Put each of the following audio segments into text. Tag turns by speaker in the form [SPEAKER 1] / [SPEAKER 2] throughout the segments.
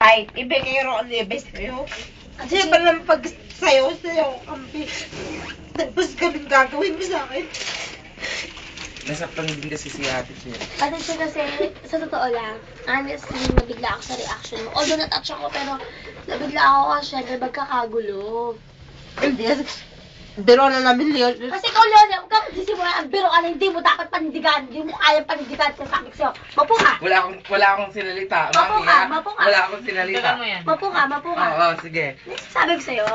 [SPEAKER 1] Kahit ibigay ro ang libes sa'yo. Kasi palang pag sa'yo kampi. Tapos ganun gagawin mo sa akin.
[SPEAKER 2] Nasaktan din kasi si ate siya.
[SPEAKER 3] Ate siya kasi, sa totoo lang, honestly, nabigla ako sa reaction mo. Although natouch ako, pero nabigla ako kasi syempre magkakagulo.
[SPEAKER 1] Hindi. Biro na namin Leon.
[SPEAKER 3] Kasi ikaw, Leon, huwag ka magsisimula ang biro ka na hindi mo dapat panindigan. Hindi mo kayang panindigan sa sabi sa'yo. Mapo ka!
[SPEAKER 2] Wala akong sinalita.
[SPEAKER 3] Mapo
[SPEAKER 2] Mami,
[SPEAKER 3] ka,
[SPEAKER 2] ha?
[SPEAKER 3] mapo ka.
[SPEAKER 2] Wala akong sinalita.
[SPEAKER 3] Mapo ka, mapo ka.
[SPEAKER 2] Oo, sige.
[SPEAKER 3] Sabi ko sa'yo.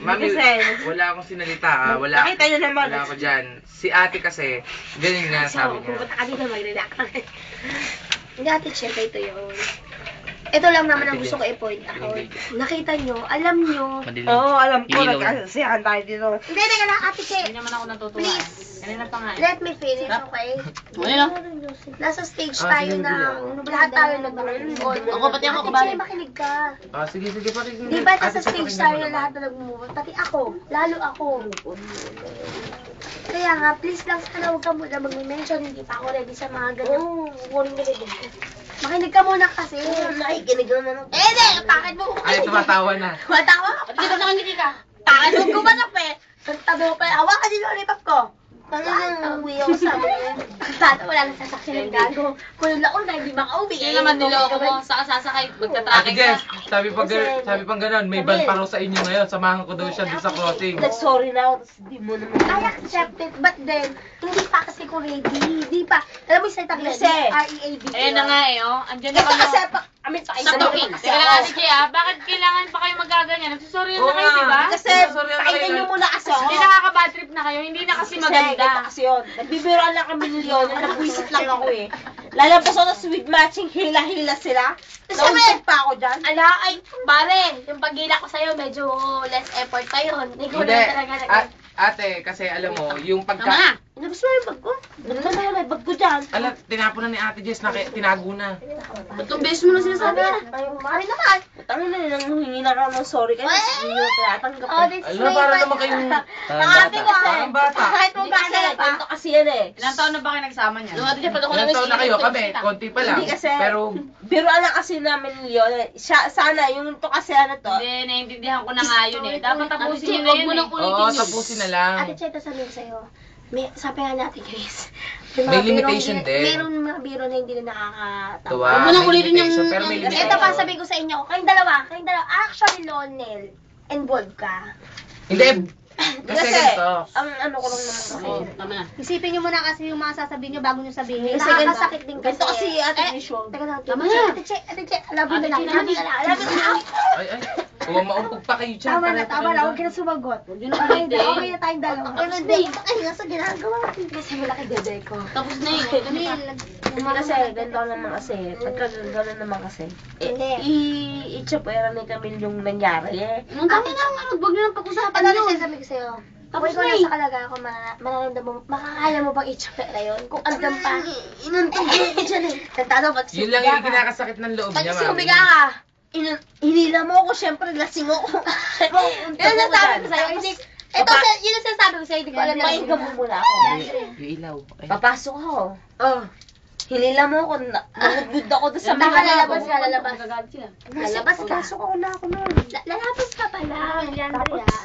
[SPEAKER 2] Mami,
[SPEAKER 1] Kasi-
[SPEAKER 2] wala akong sinalita. Wala.
[SPEAKER 1] Nakita niyo naman.
[SPEAKER 2] Wala ako dyan. Si ate kasi, ganyan nga sabi niya.
[SPEAKER 3] Pupunta ka dito, mag-relax ka. Hindi, ate, syempre ito yun. Ito lang naman ang gusto ko i-point out. Nakita nyo, alam nyo.
[SPEAKER 1] Oo, alam ko. Nagkasiyahan tayo dito.
[SPEAKER 3] Hindi, teka lang, ate Che.
[SPEAKER 4] Hindi naman ako natutuwa.
[SPEAKER 3] Please.
[SPEAKER 4] Kanina pa nga.
[SPEAKER 3] Let me finish, okay? Nasa stage
[SPEAKER 2] Ah,
[SPEAKER 3] tayo
[SPEAKER 2] sige,
[SPEAKER 3] na lahat tayo nag-move on.
[SPEAKER 4] Ako, pati ako,
[SPEAKER 3] Ate
[SPEAKER 4] kabali.
[SPEAKER 3] Che, makinig ka.
[SPEAKER 2] Sige, pakinggan.
[SPEAKER 3] Di ba
[SPEAKER 2] Ate,
[SPEAKER 3] nasa stage
[SPEAKER 2] pakinggan
[SPEAKER 3] tayo
[SPEAKER 2] mo
[SPEAKER 3] na
[SPEAKER 2] naman.
[SPEAKER 3] lahat na nag-move on? Pati ako, lalo ako. Kaya nga, please lang sana huwag ka muna mag-mention. Hindi pa ako ready sa mga ganyan. Makinig ka muna kasi.
[SPEAKER 1] Nakikinig naman ako.
[SPEAKER 3] Hindi! Bakit mo
[SPEAKER 2] Ay, tumatawa na.
[SPEAKER 3] Matawa ka? Ba't dito nakangiti ka? Bakit mo gumanap eh? Tabi mo pa, hawakan din yung lollipop ko.
[SPEAKER 1] Talagang uwi ako sa amin.
[SPEAKER 3] Sana wala nang sasakyan ng gago. Kung lang na hindi makauwi.
[SPEAKER 4] Hindi naman niloko mo. Saka sasakay.
[SPEAKER 2] Ate
[SPEAKER 4] Magta-tracking
[SPEAKER 2] Jess,
[SPEAKER 4] ka.
[SPEAKER 2] sabi pang gano'n, may ban pa raw sa inyo ngayon. Samahan ko daw siya doon sa crossing.
[SPEAKER 1] Nag-sorry na ako, tapos di mo naman.
[SPEAKER 3] I accept it, but then, hindi pa kasi ko ready. Hindi pa. Alam mo yung salita ready?
[SPEAKER 1] Kasi,
[SPEAKER 3] R-E-A-D.
[SPEAKER 4] Eh na nga eh, oh. Andyan na
[SPEAKER 1] Ito
[SPEAKER 4] kayo.
[SPEAKER 1] kasi, amin pa
[SPEAKER 4] Sa topic. Teka lang, Ate Che, ah. Bakit kailangan pa kayo magaganyan? Nagsusorry na kayo, di ba?
[SPEAKER 1] Kasi,
[SPEAKER 2] Sorry,
[SPEAKER 1] pakinggan niyo muna kasi ako.
[SPEAKER 4] Hindi nakaka-bad trip na kayo. Hindi na kasi
[SPEAKER 1] Kasi,
[SPEAKER 4] maganda.
[SPEAKER 1] ganito kasi yun. Nagbibiroan lang kami ni Leon, nag-visit lang ako eh. Lalabas ako ng sweet matching, hila-hila sila. Naunod pa ako dyan.
[SPEAKER 3] Ala, ay, pare, yung paggila ko sa'yo, medyo less effort pa yun. Ikaw
[SPEAKER 2] Hindi.
[SPEAKER 3] na talaga.
[SPEAKER 2] Ate, kasi alam mo, yung
[SPEAKER 4] Tama na.
[SPEAKER 2] pagka...
[SPEAKER 1] Inabas mo yung bag ko. Nagtan ako na yung bag ko dyan.
[SPEAKER 2] Ala, tinapon na ni Ate Jess na tinago na.
[SPEAKER 4] Ba't ang beses mo na sinasabi yan?
[SPEAKER 3] Ay, mari naman.
[SPEAKER 1] Tangin na nang humingi na ka ng sorry kasi hindi nyo tinatanggap.
[SPEAKER 3] Oh, this
[SPEAKER 2] Ala, para naman kayong...
[SPEAKER 3] Nakati ko kasi.
[SPEAKER 2] Parang bata.
[SPEAKER 3] Kahit mo
[SPEAKER 1] Hindi
[SPEAKER 3] ba
[SPEAKER 1] kasi,
[SPEAKER 3] na pa.
[SPEAKER 1] ganito kasi yan eh.
[SPEAKER 4] Ilang taon na ba kayo nagsama niyan?
[SPEAKER 3] Ate Che, pala ko
[SPEAKER 2] Ilang taon na kayo? Kami, konti pa lang.
[SPEAKER 1] Hindi kasi,
[SPEAKER 2] Pero,
[SPEAKER 1] biroan lang kasi namin ni Leon. Sana, yung to kasi ano to.
[SPEAKER 4] Hindi, naiintindihan ko na nga yun eh. Dapat tapusin nyo na
[SPEAKER 3] Huwag
[SPEAKER 4] yun
[SPEAKER 3] mo
[SPEAKER 4] eh.
[SPEAKER 3] nang ulitin
[SPEAKER 2] oo,
[SPEAKER 3] yun.
[SPEAKER 2] tapusin na lang.
[SPEAKER 3] Ate Che, ito sabihin ko sa'yo. Sabi nga natin, Grace.
[SPEAKER 2] May limitation din.
[SPEAKER 3] Meron mga biro na hindi na nakakatawa.
[SPEAKER 2] Tuwa,
[SPEAKER 4] Huwag mo nang
[SPEAKER 2] may
[SPEAKER 4] ulitin yung-
[SPEAKER 2] limitation, pero may
[SPEAKER 4] yung-
[SPEAKER 2] limitation.
[SPEAKER 3] Ito pa, sabi ko sa inyo, kayong dalawa, actually, Lonel, involved ka.
[SPEAKER 2] Hindi, kasi ganito.
[SPEAKER 1] ang ano ko lang naman kasi.
[SPEAKER 4] Oo, tama na.
[SPEAKER 5] Isipin nyo muna kasi yung mga sasabihin nyo bago nyo sabihin.
[SPEAKER 1] Kasi
[SPEAKER 3] Nakakasakit din kasi.
[SPEAKER 1] ganito kasi ate Vision.
[SPEAKER 3] Teka lang,
[SPEAKER 4] Tama
[SPEAKER 3] Ate
[SPEAKER 4] na.
[SPEAKER 3] Che, alabi na lang,
[SPEAKER 4] Ate Che,
[SPEAKER 3] alabi na lang, alabi na lang.
[SPEAKER 2] Ay, huwag maumpog pa kayo dyan.
[SPEAKER 5] Tama na,
[SPEAKER 2] pareho
[SPEAKER 5] tama
[SPEAKER 2] kayo
[SPEAKER 5] na. Huwag
[SPEAKER 2] dyan.
[SPEAKER 5] ka na sumagot.
[SPEAKER 4] Yun ang
[SPEAKER 5] Okay
[SPEAKER 4] hindi.
[SPEAKER 5] na, okay na tayong dalawa.
[SPEAKER 3] Ano, hindi, ay, nasa ginagawa. Kasi malaki dede ko.
[SPEAKER 4] Tapos na yun.
[SPEAKER 1] Hindi kasi, ganito naman kasi. Pagka gano'n naman kasi.
[SPEAKER 3] Hindi.
[SPEAKER 1] I-chapera ni Camille yung nangyari eh.
[SPEAKER 4] Nung tama na nga, huwag nyo nang pag-usapan
[SPEAKER 3] Ano
[SPEAKER 4] yun.
[SPEAKER 3] na sabi ko sa'yo?
[SPEAKER 4] Tapos
[SPEAKER 3] Tapos ko
[SPEAKER 4] na
[SPEAKER 3] na
[SPEAKER 4] eh.
[SPEAKER 3] sa kalagayan ko, mararamdaman mo, makakaya mo bang i-chapera yun? Kung andun pa.
[SPEAKER 1] Inuntog ko dyan eh.
[SPEAKER 3] Nagtanong, pag
[SPEAKER 2] Yun lang yung kinakasakit ng loob
[SPEAKER 3] Pag
[SPEAKER 2] niya, mami.
[SPEAKER 3] sumiga ka,
[SPEAKER 1] Hinila mo ako, syempre lasing ako.
[SPEAKER 3] yun ang sabi ko sa'yo. Hindi, ito, yun ang sinasabi ko sa'yo, hindi ko alam na
[SPEAKER 1] Pakinggan mo muna ako.
[SPEAKER 2] Yung ilaw. Ay.
[SPEAKER 1] Papasok ako.
[SPEAKER 3] Oh.
[SPEAKER 1] Hinila mo ako, nangudgud ako doon sa
[SPEAKER 3] Baka
[SPEAKER 1] mga
[SPEAKER 3] lalabas ka, lalabas.
[SPEAKER 4] Magagalit sila.
[SPEAKER 3] Lalabas ka.
[SPEAKER 1] Pasok ako na ako nun.
[SPEAKER 3] Lalabas ka pala. Andrea.